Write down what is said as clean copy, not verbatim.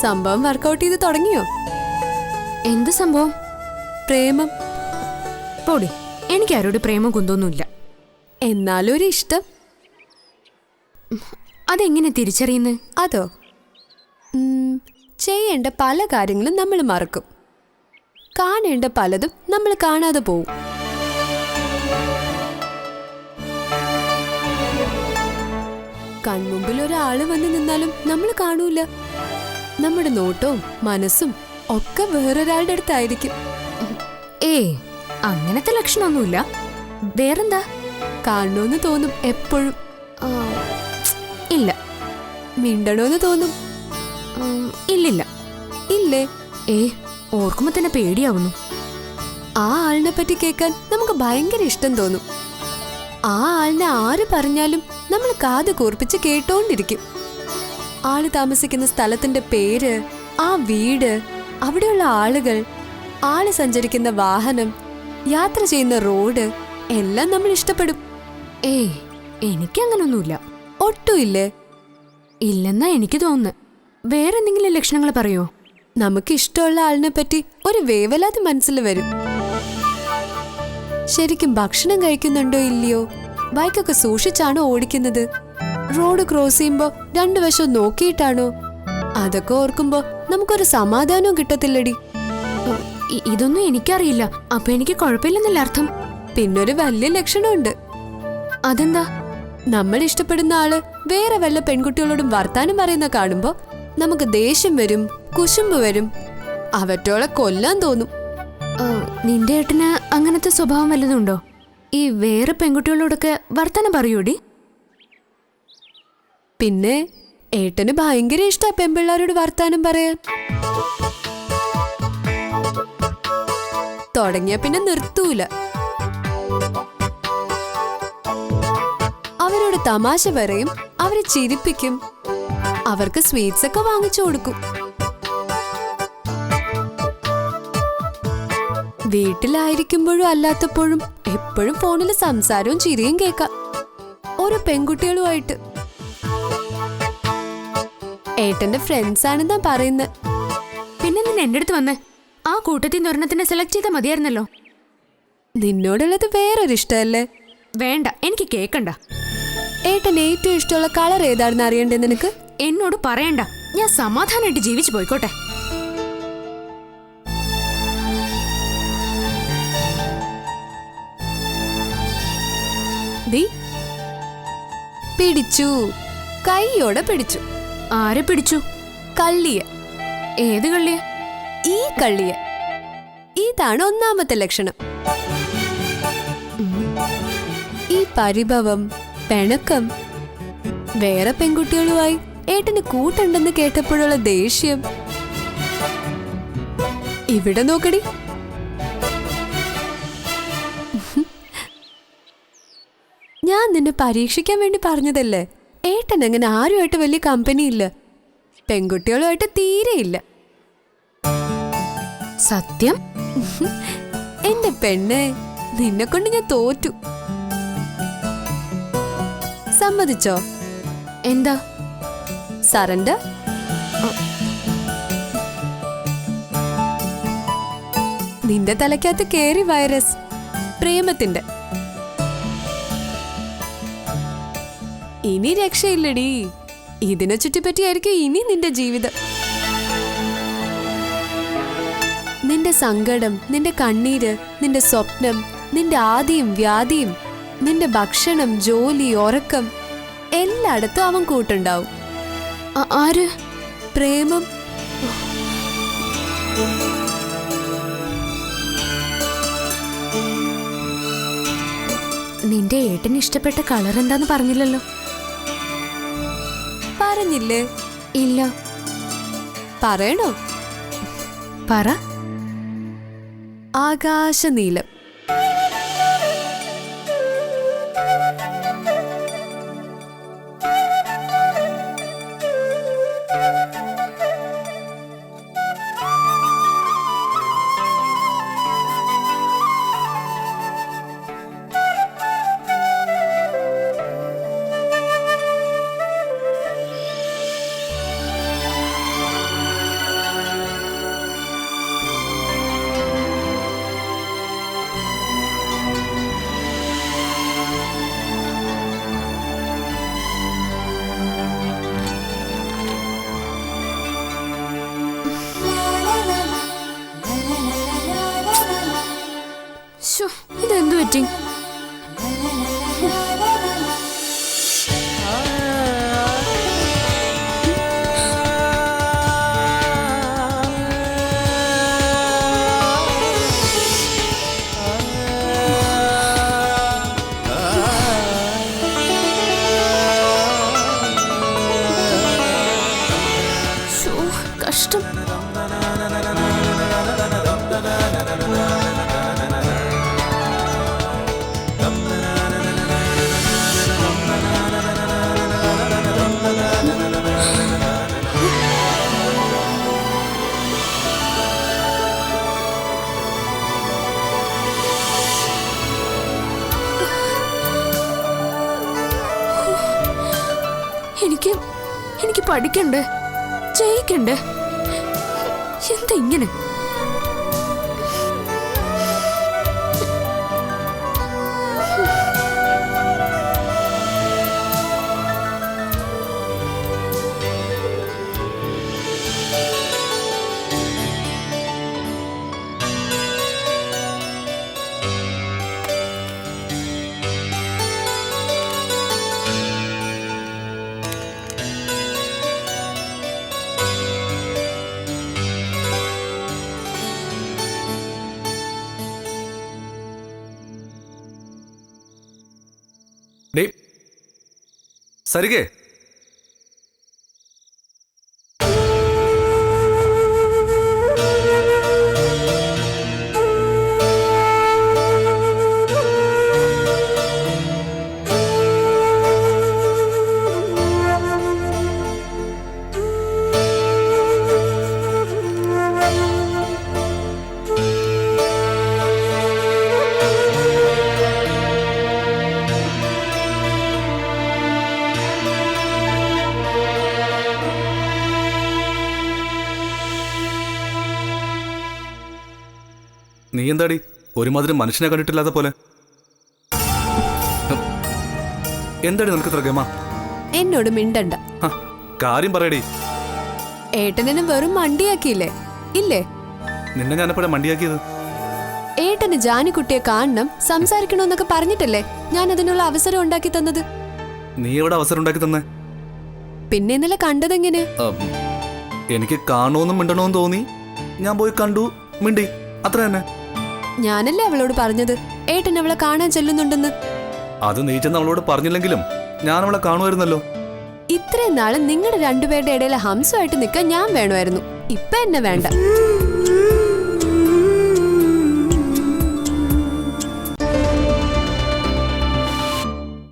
സംഭവം വർക്കൗട്ട് ചെയ്ത് തുടങ്ങിയോ? എന്ത് സംഭവം? പ്രേമം. പോടി, എനിക്ക് ആരോട് പ്രേമം കുന്തോന്നുമില്ല. എന്നാലും ഒരു ഇഷ്ടം. അതെങ്ങനെ തിരിച്ചറിയുന്നത്? അതോ, ചെയ്യേണ്ട പല കാര്യങ്ങളും നമ്മൾ മറക്കും. കാണേണ്ട പലതും നമ്മൾ കാണാതെ പോവും. കൺമുമ്പിൽ ഒരാള് വന്ന് നിന്നാലും നമ്മൾ കാണൂല. നമ്മുടെ നോട്ടവും മനസ്സും ഒക്കെ വേറൊരാളുടെ അടുത്തായിരിക്കും. അങ്ങനത്തെ ലക്ഷണമൊന്നുമില്ല. വേറെന്താ? കാണണമെന്ന് തോന്നും എപ്പോഴും. ഇല്ല. മിണ്ടണോന്ന് തോന്നും. ഇല്ലില്ല. ഇല്ലേ? ഓർക്കുമ്പോ തന്നെ പേടിയാവുന്നു. ആ ആളിനെ പറ്റി കേൾക്കാൻ നമുക്ക് ഭയങ്കര ഇഷ്ടം തോന്നും. ആ ആളിനെ ആര് പറഞ്ഞാലും നമ്മൾ കാത് കൂർപ്പിച്ച് കേട്ടോണ്ടിരിക്കും. ആള് താമസിക്കുന്ന സ്ഥലത്തിന്റെ പേര്, ആ വീട്, അവിടെയുള്ള ആളുകൾ, ആള് സഞ്ചരിക്കുന്ന വാഹനം, യാത്ര ചെയ്യുന്ന റോഡ് എല്ലാം നമ്മൾ ഇഷ്ടപ്പെടും. എനിക്കങ്ങനൊന്നുമില്ല. ഒട്ടുമില്ലേ? ഇല്ലെന്നാ എനിക്ക് തോന്നുന്നു. വേറെന്തെങ്കിലും ലക്ഷണങ്ങൾ പറയോ? നമുക്ക് ഇഷ്ടമുള്ള ആളിനെ പറ്റി ഒരു വേവലാതി മനസ്സിൽ വരും. ശരിക്കും ഭക്ഷണം കഴിക്കുന്നുണ്ടോ ഇല്ലയോ, ബൈക്കൊക്കെ സൂക്ഷിച്ചാണോ ഓടിക്കുന്നത്, റോഡ് ക്രോസ് ചെയ്യുമ്പോ രണ്ടു വശവും നോക്കിയിട്ടാണോ, അതൊക്കെ ഓർക്കുമ്പോ നമുക്കൊരു സമാധാനവും കിട്ടത്തില്ലടി. ഇതൊന്നും എനിക്കറിയില്ല. അപ്പൊ എനിക്ക് കുഴപ്പമില്ലെന്നല്ല അർത്ഥം. പിന്നൊരു വലിയ ലക്ഷണമുണ്ട്. അതെന്താ? നമ്മൾ ഇഷ്ടപ്പെടുന്ന ആള് വേറെ വല്ല പെൺകുട്ടികളോടും വർത്താനം പറയുന്ന കാണുമ്പോ നമുക്ക് ദേഷ്യം വരും, കുശുമ്പ് വരും, അവറ്റോളെ കൊല്ലാൻ തോന്നും. നിന്റെ ഏട്ടന് അങ്ങനത്തെ സ്വഭാവം വല്ലതുണ്ടോ? ഈ വേറെ പെൺകുട്ടികളോടൊക്കെ വർത്താനം പറയൂടി? പിന്നെ ഏട്ടന് ഭയങ്കര ഇഷ്ടാ പെൺപിള്ളാരോട് വർത്താനം പറയാൻ. തുടങ്ങിയ പിന്നെ നിർത്തൂല. അവരോട് തമാശ പറയും, അവരെ ചിരിപ്പിക്കും, അവർക്ക് സ്വീറ്റ്സ് ഒക്കെ വാങ്ങിച്ചു കൊടുക്കും. വീട്ടിലായിരിക്കുമ്പോഴും അല്ലാത്തപ്പോഴും എപ്പോഴും ഫോണിൽ സംസാരവും ചിരിയും കേൾക്കാം ഓരോ പെൺകുട്ടികളുമായിട്ട്. ഏട്ടന്റെ ഫ്രണ്ട്സ് ആണെന്നാ പറയുന്നത്. പിന്നെ നിന്നെ എന്റെ അടുത്ത് വന്ന് ആ കൂട്ടത്തിൽ നിന്ന് ഒരെണ്ണത്തിനെ സെലക്ട് ചെയ്താൽ മതിയായിരുന്നല്ലോ. നിന്നോടുള്ളത് വേറൊരു ഇഷ്ടമല്ലേ? വേണ്ട, എനിക്ക് കേക്കണ്ട. ഏട്ടൻ ഏറ്റവും ഇഷ്ടമുള്ള കളർ ഏതാണെന്ന് അറിയണ്ടേ നിനക്ക്? എന്നോട് പറയണ്ട. ഞാൻ സമാധാനമായിട്ട് ജീവിച്ചു പോയിക്കോട്ടെ. പിടിച്ചു, കൈയോടെ പിടിച്ചു. ആരെ പിടിച്ചു? കള്ളിയ. ഏത് കള്ളിയ? ഈ കള്ളിയ. ഇതാണ് ഒന്നാമത്തെ ലക്ഷണം. ഈ പരിഭവം, പിണക്കം, വേറെ പെൺകുട്ടികളുമായി ഏട്ടന് കൂട്ടുണ്ടെന്ന് കേട്ടപ്പോഴുള്ള ദേഷ്യം. ഇവിടെ നോക്കടി. ഞാൻ നിന്നെ പരീക്ഷിക്കാൻ വേണ്ടി പറഞ്ഞതല്ലേ. ഏട്ടൻ അങ്ങനെ ആരുമായിട്ട് വലിയ കമ്പനി ഇല്ല, പെൺകുട്ടികളുമായിട്ട് തീരെയില്ല. സത്യം? എന്റെ പെണ്ണെ, നിന്നെ കൊണ്ട് ഞാൻ തോറ്റു. സമ്മതിച്ചോ? എന്താ? സറണ്ടർ? നിന്റെ തലയ്ക്കകത്ത് കേറി വൈറസ്, പ്രേമത്തിന്റെ. ഇനി രക്ഷയില്ലടി. ഇതിനെ ചുറ്റിപ്പറ്റിയായിരിക്കും ഇനി നിന്റെ ജീവിതം. നിന്റെ സങ്കടം, നിന്റെ കണ്ണീര്, നിന്റെ സ്വപ്നം, നിന്റെ ആദിയും വ്യാധിയും, നിന്റെ ഭക്ഷണം, ജോലി, ഉറക്കം എല്ലായിടത്തും അവൻ കൂട്ടുണ്ടാവും. ആര്? പ്രേമം. നിന്റെ ഏട്ടന് ഇഷ്ടപ്പെട്ട കളർ എന്താന്ന് പറഞ്ഞില്ലല്ലോ. പറഞ്ഞില്ലേ? ഇല്ല. പറയണോ? പറ. ആകാശനീലം. വെയിറ്റിംഗ്. കഷ്ടം. എനിക്ക് പഠിക്കണ്ടേ, ജയിക്കണ്ടേ? എന്താ ഇങ്ങനെ? സരികേ, നീ എന്താടി ഒരുമാതിരി മനുഷ്യനെ കണ്ടിട്ടില്ലാത്ത പോലെ? എന്താടി നിനക്ക് ഇത്ര ഗമ? എന്നോട് മിണ്ടണ്ട. കാര്യം പറയടി. ഏട്ടനെ വെറും മണ്ടിയാക്കിയില്ലേ? ഇല്ലേ? നിന്നെ ഞാനെപ്പോഴാ മണ്ടിയാക്കിയത്? ഏട്ടന് ജാനിക്കുട്ടിയെ കാണണം, സംസാരിക്കണമെന്നൊക്കെ പറഞ്ഞിട്ടല്ലേ ഞാൻ അതിനുള്ള അവസരം ഉണ്ടാക്കി തന്നത്. നീ എവിടെ അവസരം ഉണ്ടാക്കി തന്നെ? പിന്നെ ഇന്നലെ കണ്ടതെങ്ങനെ? എനിക്ക് കാണണമെന്നും മിണ്ടണമെന്നും തോന്നി, ഞാൻ പോയി കണ്ടു, മിണ്ടി, അത്ര തന്നെ. ഞാനല്ലേ അവളോട് പറഞ്ഞത് ഏട്ടൻ അവളെ കാണാൻ ചെല്ലുന്നുണ്ടെന്ന്. അത് നീ ചെന്ന് അവളോട് പറഞ്ഞില്ലെങ്കിലും ഞാൻ അവളെ കാണുമായിരുന്നല്ലോ. ഇത്രയും നാള് നിങ്ങളുടെ രണ്ടുപേരുടെ ഇടയിലെ ഹംസമായിട്ട് നിൽക്കാൻ ഞാൻ വേണമായിരുന്നു. ഇപ്പൊ എന്നെ വേണ്ട.